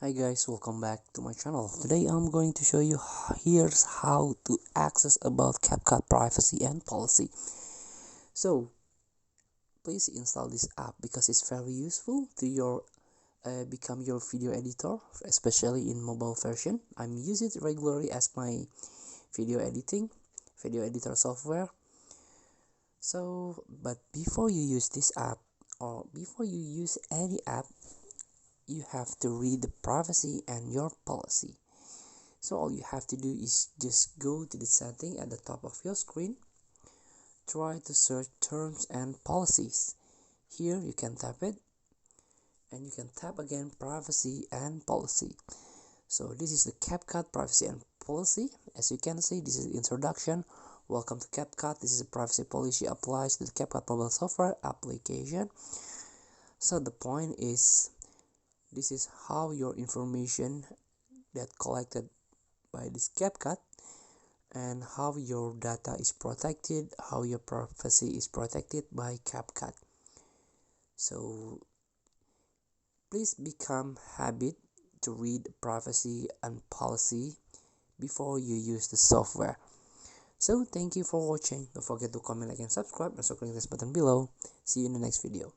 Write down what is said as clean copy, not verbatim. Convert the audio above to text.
Hi guys, welcome back to my channel. Today I'm going to show you here's how to access about CapCut privacy and policy. So please install this app because it's very useful to your become your video editor, especially in mobile version. I'm using it regularly as my video editor software. So but before you use this app or before you use any app, you have to read the privacy and your policy. So all you have to do is just go to the setting at the top of your screen, try to search terms and policies. Here you can tap it and you can tap again privacy and policy. So this is the CapCut privacy and policy. As you can see, this is the introduction. Welcome to CapCut. This is a privacy policy applies to the CapCut mobile software application. So the point is, this is how your information that collected by this CapCut and how your data is protected, how your privacy is protected by CapCut. So please become habit to read privacy and policy before you use the software. So thank you for watching. Don't forget to comment, like, and subscribe, and also click this button below. See you in the next video.